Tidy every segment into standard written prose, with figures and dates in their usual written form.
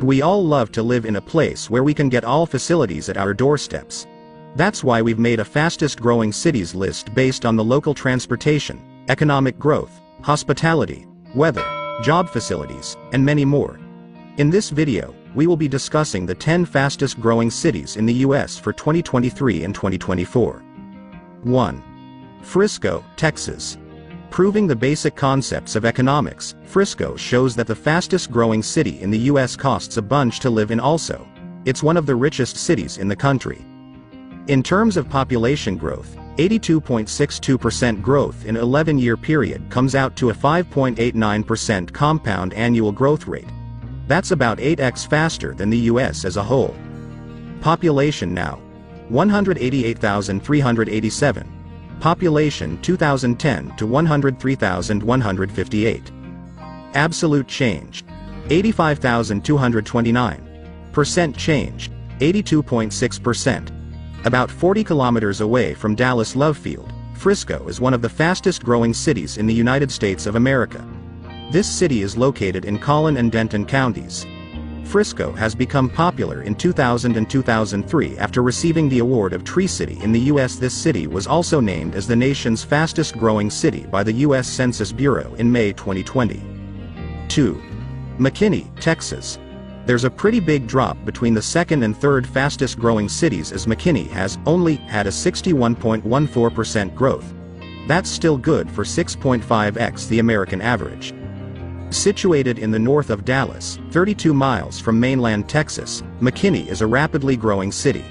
We all love to live in a place where we can get all facilities at our doorsteps. That's why we've made a fastest growing cities list based on the local transportation, economic growth, hospitality, weather, job facilities, and many more. In this video, we will be discussing the 10 fastest growing cities in the US for 2023 and 2024. 1. Frisco, Texas. Proving the basic concepts of economics, Frisco shows that the fastest growing city in the US costs a bunch to live in also. It's one of the richest cities in the country. In terms of population growth, 82.62% growth in an 11-year period comes out to a 5.89% compound annual growth rate. That's about 8x faster than the US as a whole. Population now: 188,387. Population 2010 to 103,158. Absolute change: 85,229. Percent change: 82.6%. About 40 kilometers away from Dallas Love Field, Frisco is one of the fastest growing cities in the United States of America. This city is located in Collin and Denton counties. Frisco has become popular in 2000 and 2003 after receiving the award of Tree City in the US. This city was also named as the nation's fastest growing city by the US Census Bureau in May 2020. 2. McKinney, Texas. There's a pretty big drop between the second and third fastest growing cities, as McKinney has only had a 61.14% growth. That's still good for 6.5x the American average. Situated in the north of Dallas, 32 miles from mainland Texas, McKinney is a rapidly growing city.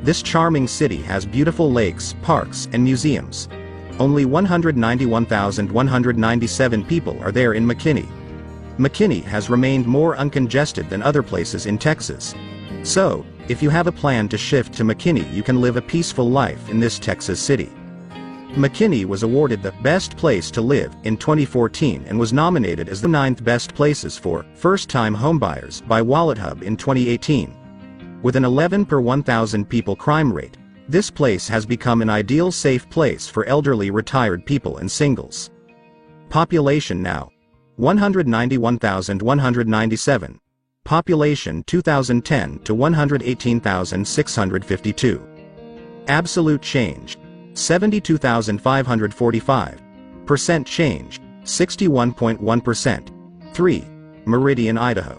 This charming city has beautiful lakes, parks, and museums. Only 191,197 people are there in McKinney. McKinney has remained more uncongested than other places in Texas. So, if you have a plan to shift to McKinney, you can live a peaceful life in this Texas city. McKinney was awarded the Best Place to Live in 2014 and was nominated as the 9th best places for first-time homebuyers by WalletHub in 2018. With an 11 per 1,000 people crime rate, this place has become an ideal safe place for elderly retired people and singles. Population now: 191,197. Population 2010 to 118,652. Absolute change: 72,545. Percent change: 61.1%. 3. Meridian, Idaho.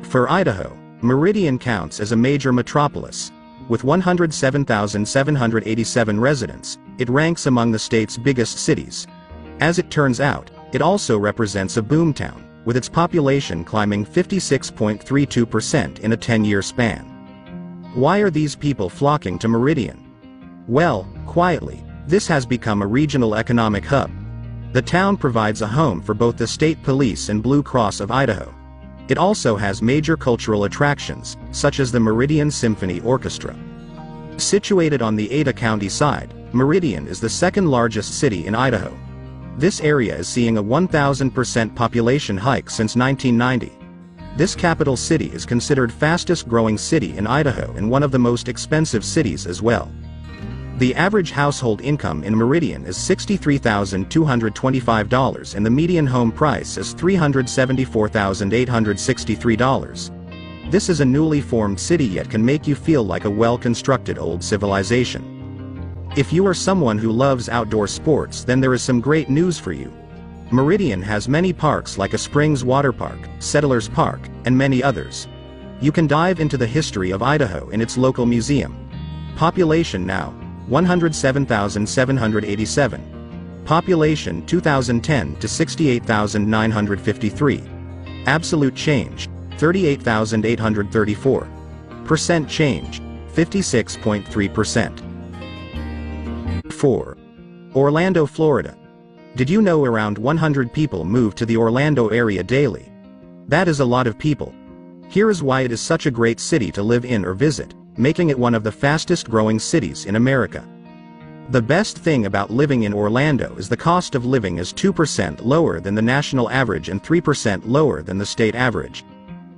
For Idaho, Meridian counts as a major metropolis. With 107,787 residents, it ranks among the state's biggest cities. As it turns out, it also represents a boomtown, with its population climbing 56.32% in a 10-year span. Why are these people flocking to Meridian? Well, quietly, this has become a regional economic hub. The town provides a home for both the State Police and Blue Cross of Idaho. It also has major cultural attractions, such as the Meridian Symphony Orchestra. Situated on the Ada County side, Meridian is the second largest city in Idaho. This area is seeing a 1,000% population hike since 1990. This capital city is considered fastest growing city in Idaho and one of the most expensive cities as well. The average household income in Meridian is $63,225 and the median home price is $374,863. This is a newly formed city yet can make you feel like a well-constructed old civilization. If you are someone who loves outdoor sports, then there is some great news for you. Meridian has many parks like a Springs Water Park, Settlers Park, and many others. You can dive into the history of Idaho in its local museum. Population now: 107,787. Population 2010 to 68,953. Absolute change: 38,834. Percent change: 56.3%. 4. Orlando, Florida. Did you know around 100 people move to the Orlando area daily? That is a lot of people. Here is why it is such a great city to live in or visit, making it one of the fastest growing cities in America. The best thing about living in Orlando is the cost of living is 2% lower than the national average and 3% lower than the state average.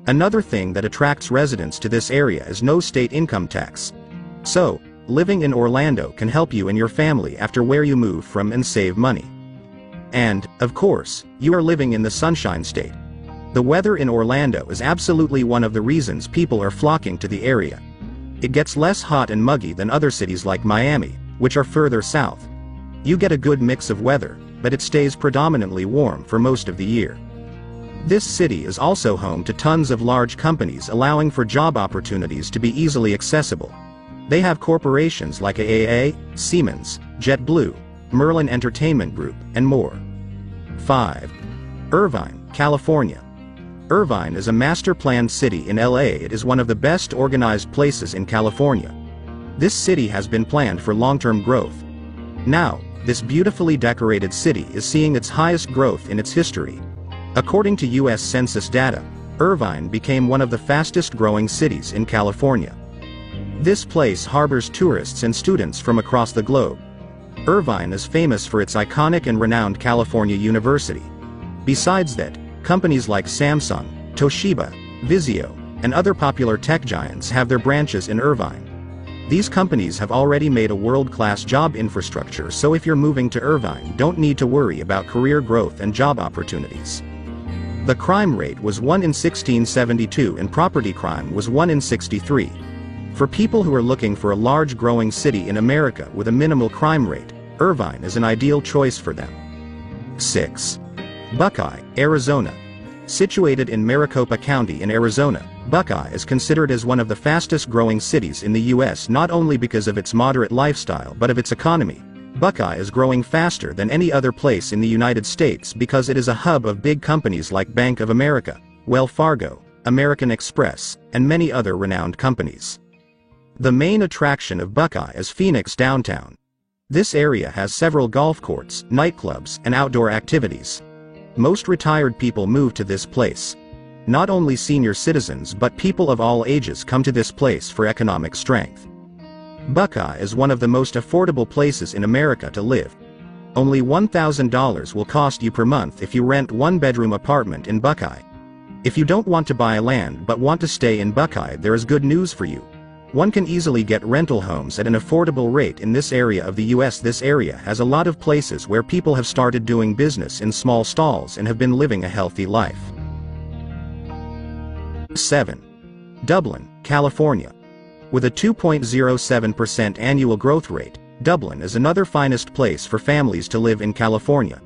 Another thing that attracts residents to this area is no state income tax. So, living in Orlando can help you and your family after where you move from and save money. And, of course, you are living in the Sunshine State. The weather in Orlando is absolutely one of the reasons people are flocking to the area. It gets less hot and muggy than other cities like Miami, which are further south. You get a good mix of weather, but it stays predominantly warm for most of the year. This city is also home to tons of large companies, allowing for job opportunities to be easily accessible. They have corporations like AAA, Siemens, JetBlue, Merlin Entertainment Group, and more. 5. Irvine, California. Irvine is a master-planned city in LA. It is one of the best organized places in California. This city has been planned for long-term growth. Now, this beautifully decorated city is seeing its highest growth in its history. According to U.S. Census data, Irvine became one of the fastest-growing cities in California. This place harbors tourists and students from across the globe. Irvine is famous for its iconic and renowned California University. Besides that, companies like Samsung, Toshiba, Vizio, and other popular tech giants have their branches in Irvine. These companies have already made a world-class job infrastructure, so if you're moving to Irvine, don't need to worry about career growth and job opportunities. The crime rate was 1 in 1672 and property crime was 1 in 63. For people who are looking for a large growing city in America with a minimal crime rate, Irvine is an ideal choice for them. 6. Buckeye, Arizona. Situated in Maricopa County in Arizona, Buckeye is considered as one of the fastest growing cities in the U.S. not only because of its moderate lifestyle but of its economy. Buckeye is growing faster than any other place in the United States because it is a hub of big companies like Bank of America, Wells Fargo, American Express, and many other renowned companies. The main attraction of Buckeye is Phoenix downtown. This area has several golf courts, nightclubs, and outdoor activities. Most retired people move to this place. Not only senior citizens but people of all ages come to this place for economic strength. Buckeye is one of the most affordable places in America to live. Only $1,000 will cost you per month if you rent one-bedroom apartment in Buckeye. If you don't want to buy land but want to stay in Buckeye, there is good news for you. One can easily get rental homes at an affordable rate in this area of the U.S. This area has a lot of places where people have started doing business in small stalls and have been living a healthy life. 7. Dublin, California. With a 2.07% annual growth rate, Dublin is another finest place for families to live in California.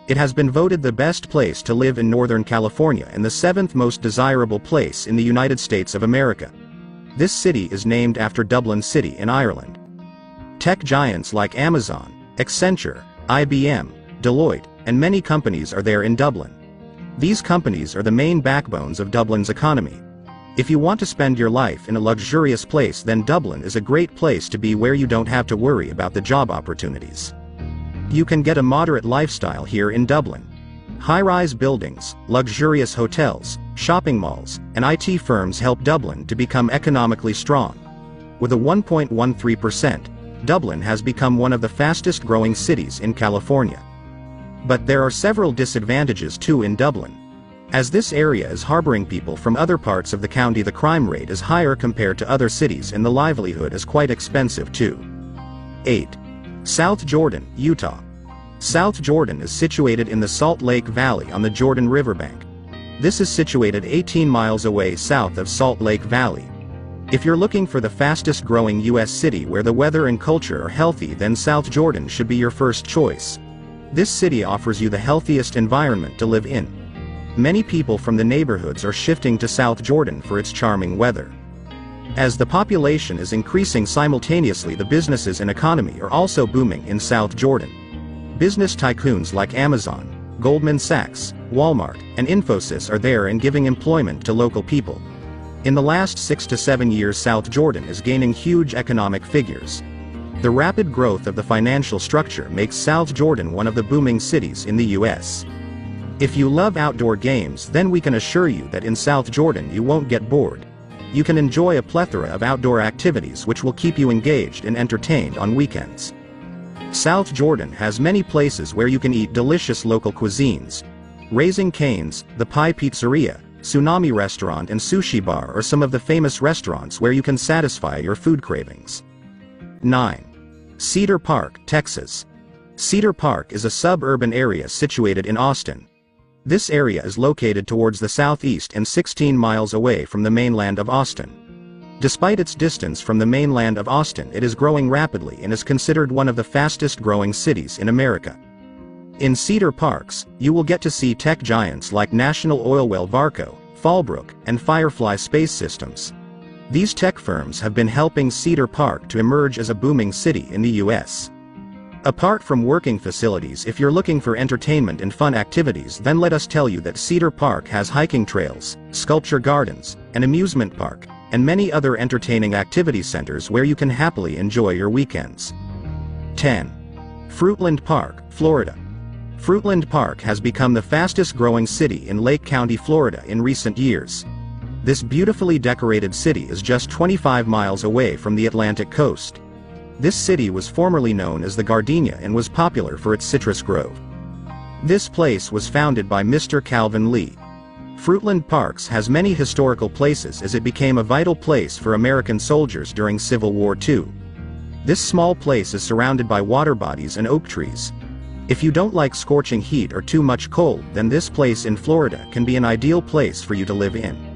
It has been voted the best place to live in Northern California and the 7th most desirable place in the United States of America. This city is named after Dublin City in Ireland. Tech giants like Amazon, Accenture, IBM, Deloitte, and many companies are there in Dublin. These companies are the main backbones of Dublin's economy. If you want to spend your life in a luxurious place, then Dublin is a great place to be where you don't have to worry about the job opportunities. You can get a moderate lifestyle here in Dublin. High-rise buildings, luxurious hotels, shopping malls, and IT firms help Dublin to become economically strong. With a 1.13%, Dublin has become one of the fastest-growing cities in California. But there are several disadvantages too in Dublin. As this area is harboring people from other parts of the county, the crime rate is higher compared to other cities and the livelihood is quite expensive too. 8. South Jordan, Utah. South Jordan is situated in the Salt Lake Valley on the Jordan Riverbank. This is situated 18 miles away south of Salt Lake Valley. If you're looking for the fastest growing U.S. city where the weather and culture are healthy, then South Jordan should be your first choice. This city offers you the healthiest environment to live in. Many people from the neighborhoods are shifting to South Jordan for its charming weather. As the population is increasing simultaneously, the businesses and economy are also booming in South Jordan. Business tycoons like Amazon, Goldman Sachs, Walmart, and Infosys are there and giving employment to local people. In the last 6 to 7 years, South Jordan is gaining huge economic figures. The rapid growth of the financial structure makes South Jordan one of the booming cities in the U.S. If you love outdoor games, then we can assure you that in South Jordan you won't get bored. You can enjoy a plethora of outdoor activities which will keep you engaged and entertained on weekends. South Jordan has many places where you can eat delicious local cuisines. Raising Cane's, the Pie Pizzeria, Tsunami Restaurant and Sushi Bar are some of the famous restaurants where you can satisfy your food cravings. 9. Cedar Park, Texas. Cedar Park is a suburban area situated in Austin. This area is located towards the southeast and 16 miles away from the mainland of Austin. Despite its distance from the mainland of Austin, it is growing rapidly and is considered one of the fastest growing cities in America. In Cedar Parks, you will get to see tech giants like National Oilwell Varco, Fallbrook, and Firefly Space Systems. These tech firms have been helping Cedar Park to emerge as a booming city in the US. Apart from working facilities, if you're looking for entertainment and fun activities, then let us tell you that Cedar Park has hiking trails, sculpture gardens, an amusement park, and many other entertaining activity centers where you can happily enjoy your weekends. 10. Fruitland Park, Florida. Fruitland Park has become the fastest growing city in Lake County, Florida in recent years. This beautifully decorated city is just 25 miles away from the Atlantic coast. This city was formerly known as the Gardenia and was popular for its citrus grove. This place was founded by Mr. Calvin Lee. Fruitland Parks has many historical places as it became a vital place for American soldiers during Civil War II. This small place is surrounded by water bodies and oak trees. If you don't like scorching heat or too much cold, then this place in Florida can be an ideal place for you to live in.